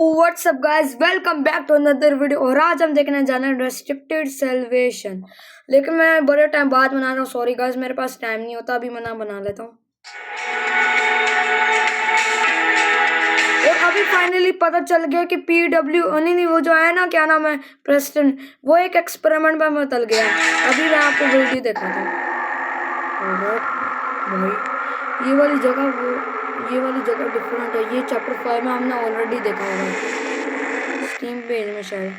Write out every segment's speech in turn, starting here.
WhatsApp guys, welcome back to another video. और आज हम देखने जा रहे हैं रेस्ट्रिक्टेड सैल्वेशन। लेकिन मैं बड़े टाइम बाद बना रहा हूँ। सॉरी गाइस, मेरे पास टाइम नहीं होता, अभी मैं बना लेता हूँ। और अभी फाइनली पता चल गया कि PW नहीं वो जो है ना, क्या नाम है, प्रेस्टन, वो एक एक्सपेरिमेंट में बदल गया। अभी मैं आपको वीडियो दिखाता हूँ। भाई ये वाली जगह डिफरेंट है। ये चैप्टर 5 में हमने ऑलरेडी देखा होगा स्टीम पेज में शायद।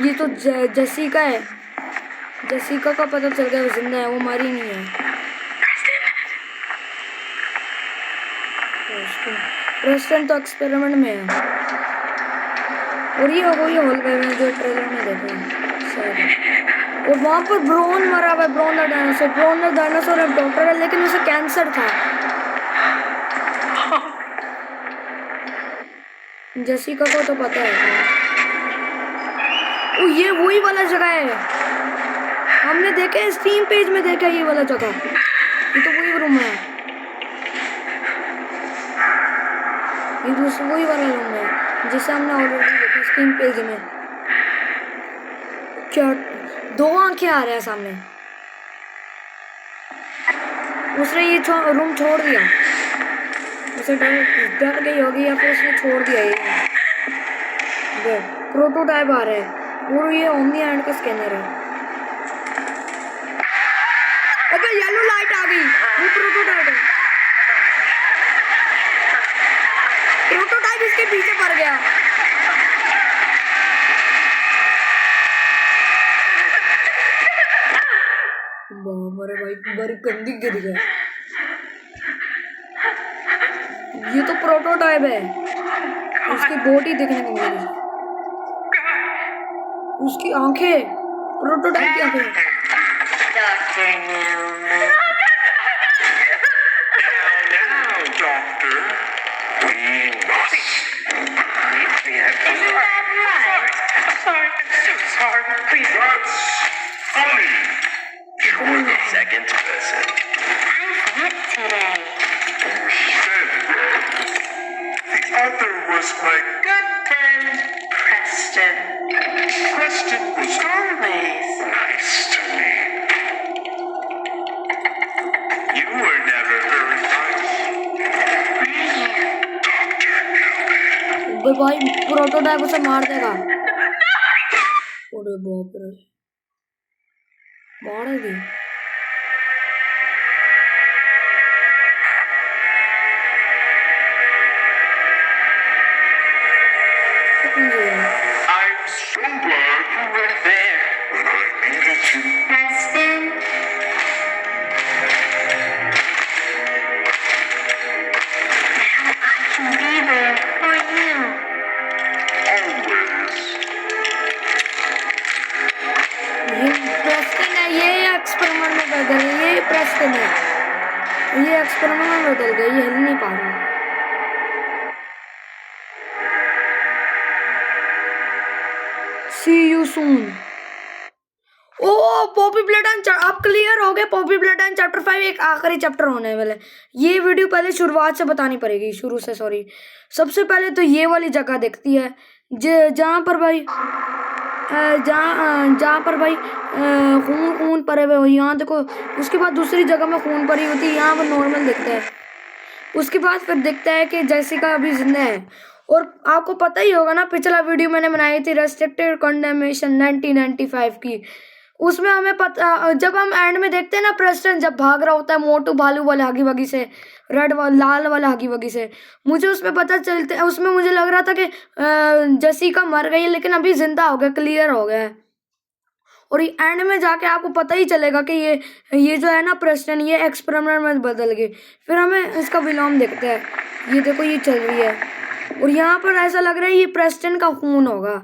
ये तो जेसिका है। जेसिका का पता चल गया वो जिंदा है, वो मरी नहीं है। प्रेस्टन तो एक्सपेरिमेंट में है। और ये वही हॉल में जो ट्रेलर में देखा है शायद। और वहाँ पर ब्रोन मरा हुआ है, ब्रोन द डायनासोर एक डॉक्टर है, लेकिन उसे कैंसर था। जेसिका को तो पता है। ओ ये वही वाला जगह है, हमने देखा है स्टीम पेज में, देखा है ये वाला जगह। ये तो वही रूम है, ये दूसरा वही वाला रूम है जिसे हमने ऑलरेडी देखा स्टीम पेज में। क्या दो आंखें आ रहे हैं सामने। उसने ये रूम छोड़ दिया, उसे डर गई होगी या फिर उसने छोड़ दिया। ये प्रोटोटाइप आ रहा है और ये ओमनी हैंड का स्कैनर है। अबे येलो लाइट आ गई, वो प्रोटोटाइप है। प्रोटोटाइप इसके पीछे पड़ गया। मेरे भाई बड़ी गंदी गिर गया। ये तो प्रोटोटाइप है, उसकी बॉडी देखने को मिलेगी, उसकी आंखें, प्रोटोटाइप की आंखें। Second person. I went today. The other was my Good friend, Preston. Preston was Always. nice to me. You were never very nice. Dr. Newman. भाई प्रोटोटाइप उसे मार देगा। अरे बाप रे, मारेगी। I'm so glad you were there when I needed you. Preston. Now I can be there for you. Always. ये Preston है, ये एक्सपेरिमेंट में बदल गया। ये प्रेस्टन है, ये एक्सपेरिमेंट में बदल गया, ये हिल नहीं पा रहा। See you soon. ओ पॉपी प्लेटन आप क्लियर हो गए। पॉपी प्लेटन चैप्टर 5 एक आखिरी चैप्टर होने वाला है। ये वीडियो पहले शुरुआत से बतानी पड़ेगी, शुरू से। सॉरी, सबसे पहले तो ये वाली जगह दिखती है जहाँ पर भाई जहाँ पर भाई खून पड़े हुए हो, यहाँ देखो। उसके बाद दूसरी जगह में खून पड़ी होती है, यहाँ पर नॉर्मल दिखता है। उसके बाद फिर दिखता है कि जेसिका अभी जिंदा है। और आपको पता ही होगा ना, पिछला वीडियो मैंने बनाई थी रेस्ट्रिक्टेड कंडेमेशन 1995 की। उसमें हमें पता, जब हम एंड में देखते हैं ना, प्रेस्टन जब भाग रहा होता है मोटू भालू वाले हगी वगी से, लाल वाला हगी वगी से, मुझे उसमें पता चलता है, उसमें मुझे लग रहा था कि जेसिका मर गई है, लेकिन अभी जिंदा हो गया, क्लियर हो गया है। और एंड में जाके आपको पता ही चलेगा कि ये जो है ना प्रेस्टन, ये एक्सपेरिमेंट में बदल गई। फिर हमें इसका विलोम देखते हैं, ये देखो ये चल रही है। और यहाँ पर ऐसा लग रहा है ये प्रेस्टन का खून होगा।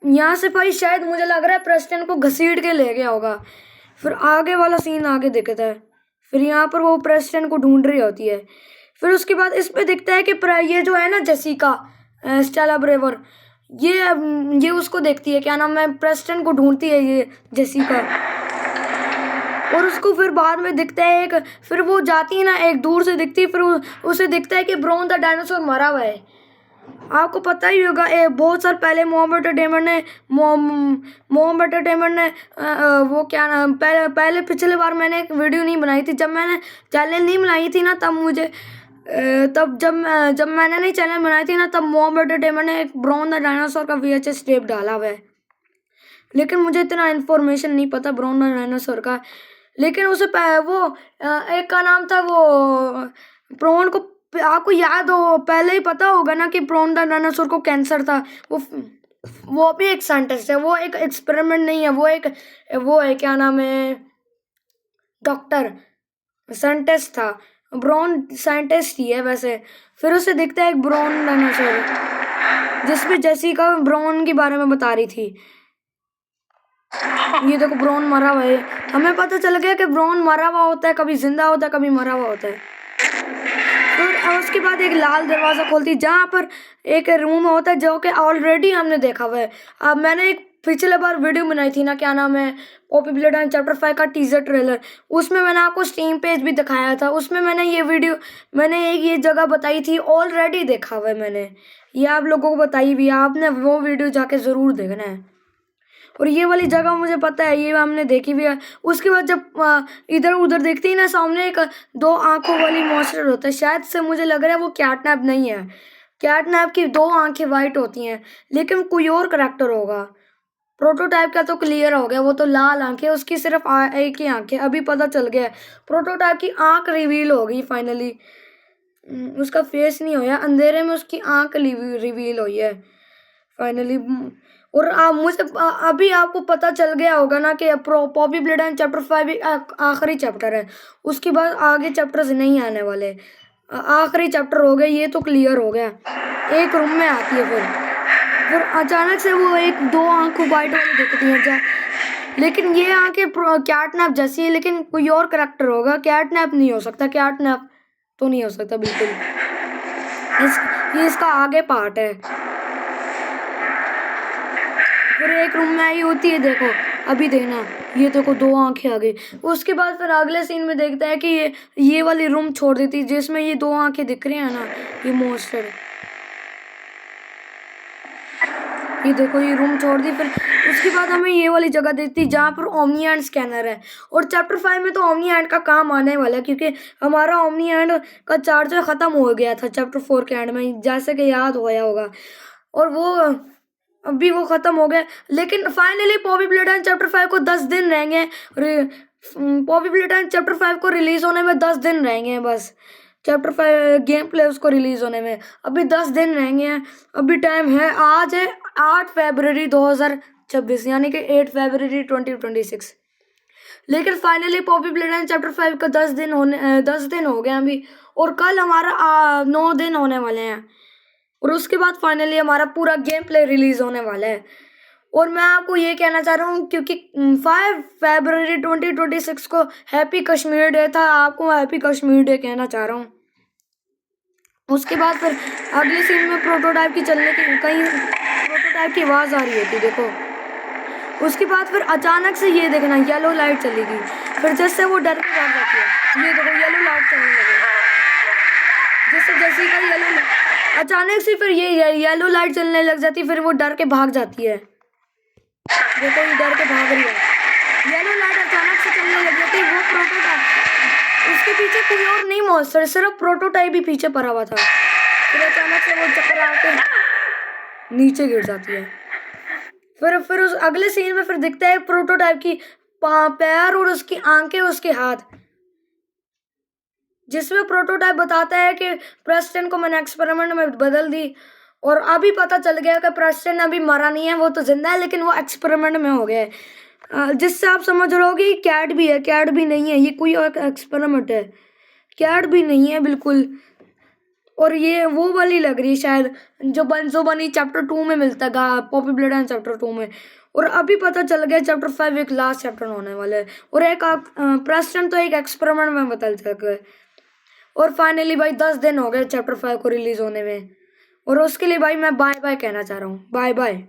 यहाँ से भाई शायद मुझे लग रहा है प्रेस्टन को घसीट के ले गया होगा। फिर आगे वाला सीन आगे दिखता है। फिर यहाँ पर वो प्रेस्टन को ढूंढ रही होती है। फिर उसके बाद इस पे दिखता है कि ये जो है ना जेसिका, स्टेला ब्रेवर, ये उसको देखती है, क्या नाम है, प्रेस्टन को ढूंढती है ये जेसिका। और उसको फिर बाद में दिखता है एक, फिर वो जाती है ना, एक दूर से दिखती है, फिर उसे दिखता है कि ब्राउन द डायनासोर मरा हुआ है। आपको पता ही होगा बहुत साल पहले मोहम्मद एंटरटेनमेंट ने वो क्या नाम, पहले पिछले बार मैंने एक वीडियो नहीं बनाई थी, जब मैंने चैनल नहीं बनाई थी ना, तब मुझे तब जब मैंने नहीं चैनल बनाई थी ना, तब मोहम्मद एंटरटेनमेंट ने एक ब्राउन द डायनासोर का VHS टेप डाला हुआ है, लेकिन मुझे इतना इन्फॉर्मेशन नहीं पता ब्राउन द डायनासोर का। लेकिन उसे वो एक का नाम था वो ब्राउन को, आपको याद हो, पहले ही पता होगा ना कि ब्राउन द डायनासोर को कैंसर था। वो भी एक साइंटिस्ट है, वो एक एक्सपेरिमेंट नहीं है, वो है क्या नाम है, डॉक्टर साइंटिस्ट था, ब्राउन साइंटिस्ट ही है वैसे। फिर उसे दिखता है एक ब्राउन डायनासोर, जिसमें जेसिका ब्राउन के बारे में बता रही थी। ये देखो ब्राउन मरा हुआ है, हमें पता चल गया कि ब्राउन मरा हुआ होता है, कभी जिंदा होता है, कभी मरा हुआ होता है। फिर उसके बाद एक लाल दरवाजा खोलती है, जहाँ पर एक रूम होता है जो कि ऑलरेडी हमने देखा हुआ है। अब मैंने एक पिछले बार वीडियो बनाई थी ना, क्या नाम है, पॉपी प्लेटन चैप्टर 5 का टीजर ट्रेलर, उसमें मैंने आपको स्टीम पेज भी दिखाया था। उसमें मैंने ये जगह बताई थी, ऑलरेडी देखा हुआ है मैंने, ये आप लोगों को बताई भी, आपने वो वीडियो जाके ज़रूर देखना है। और ये वाली जगह मुझे पता है, ये हमने देखी भी है। उसके बाद जब इधर उधर देखती है ना, सामने एक 2 आंखों वाली मॉन्स्टर होता है, शायद से मुझे लग रहा है वो कैटनैप नहीं है, कैटनैप की 2 आंखें वाइट होती हैं, लेकिन कोई और करैक्टर होगा। प्रोटोटाइप का तो क्लियर हो गया, वो तो लाल आंखें, उसकी सिर्फ एक ही आंखें, अभी पता चल गया। प्रोटोटाइप की आंख रिवील हो गई फाइनली, उसका फेस नहीं होया, अंधेरे में उसकी आंख रिवील हुई है फाइनली। और मुझे अभी आपको पता चल गया होगा ना कि पॉपी प्लेटन चैप्टर 5 एक आखिरी चैप्टर है, उसके बाद आगे चैप्टर्स नहीं आने वाले, आखिरी चैप्टर हो गया, ये तो क्लियर हो गया। एक रूम में आती है, फिर अचानक से वो एक 2 आंखों वाइट वाली दिखती है, लेकिन ये आंखें कैटनैप जैसी है, लेकिन कोई और करैक्टर होगा, कैटनैप नहीं हो सकता, कैटनैप तो नहीं हो सकता बिल्कुल। ये इसका आगे पार्ट है। फिर एक रूम में आई होती है, देखो अभी देखना, ये देखो 2 आंखें आ गई। उसके बाद फिर अगले सीन में देखते हैं कि ये वाली रूम छोड़ देती है, जिसमें ये 2 आंखें दिख रही हैं ना, ये मॉन्स्टर, ये देखो ये रूम छोड़ दी। फिर उसके बाद हमें ये वाली जगह देखती जहाँ पर ओमनी हैंड स्कैनर है, और चैप्टर 5 में तो ओमनी हैंड का काम आने वाला है, क्योंकि हमारा ओमनी हैंड का चार्जर ख़त्म हो गया था चैप्टर 4 के एंड में, जैसे कि याद होया होगा, और वो अभी वो ख़त्म हो गया। लेकिन फाइनली पॉपी प्लेटन चैप्टर 5 को 10 दिन रहेंगे, पॉपी प्लेटन चैप्टर 5 को रिलीज़ होने में 10 दिन रहेंगे बस, चैप्टर 5 गेम प्ले उसको रिलीज़ होने में अभी 10 दिन रहेंगे। अभी टाइम है, आज है 8 फरवरी 2026, यानी कि 8 फरवरी 2026। लेकिन फाइनली पॉपी प्लेटन चैप्टर 5 का 10 दिन हो गए अभी, और कल हमारा 9 दिन होने वाले हैं, और उसके बाद फाइनली हमारा पूरा गेम प्ले रिलीज़ होने वाला है। और मैं आपको ये कहना चाह रहा हूँ, क्योंकि 5 फरवरी 2026 को हैप्पी कश्मीर डे था, आपको हैप्पी कश्मीर डे कहना चाह रहा हूँ। उसके बाद फिर अगले सीन में प्रोटोटाइप की प्रोटोटाइप की आवाज़ आ रही होती, देखो। उसके बाद फिर अचानक से ये देखना, येलो लाइट चलेगी, फिर जैसे वो डर के भाग जाती है, ये देखो येलो लाइट चलने लगी, जैसे का येलो, अचानक से फिर ये येलो लाइट चलने लग जाती है, फिर वो डर के भाग जाती है, देखो ये डर के भाग रही है, येलो लाइट अचानक से चलने लग जाती है। वो प्रोटोटाइप, उसके पीछे कोई और नहीं मॉन्स्टर, सिर्फ प्रोटोटाइप ही पीछे पड़ा हुआ था। फिर अचानक से वो चक्कर आके नीचे गिर जाती है। फिर उस अगले सीन में फिर दिखता है प्रोटोटाइप की पैर और उसकी आंखें, उसके हाथ, जिसमें प्रोटोटाइप बताता है कि प्रेस्टन को मैंने एक्सपेरिमेंट में बदल दी, और अभी पता चल गया कि प्रेस्टन अभी मरा नहीं है, वो तो जिंदा है, लेकिन वो एक्सपेरिमेंट में हो गया है। जिससे आप समझ रहे हो कि कैट भी है, कैट भी नहीं है, ये कोई और एक्सपेरिमेंट है, कैट भी नहीं है बिल्कुल। और ये वो वाली लग रही है शायद जो बनी चैप्टर 2 में मिलता है, पॉपी प्लेटन चैप्टर 2 में। और अभी पता चल गया चैप्टर 5 एक लास्ट चैप्टर होने वाला है, और एक प्रेस्टन तो एक एक्सपेरिमेंट में बदल सके। और फाइनली भाई 10 दिन हो गए चैप्टर 5 को रिलीज होने में, और उसके लिए भाई मैं बाय बाय कहना चाह रहा हूँ, बाय बाय।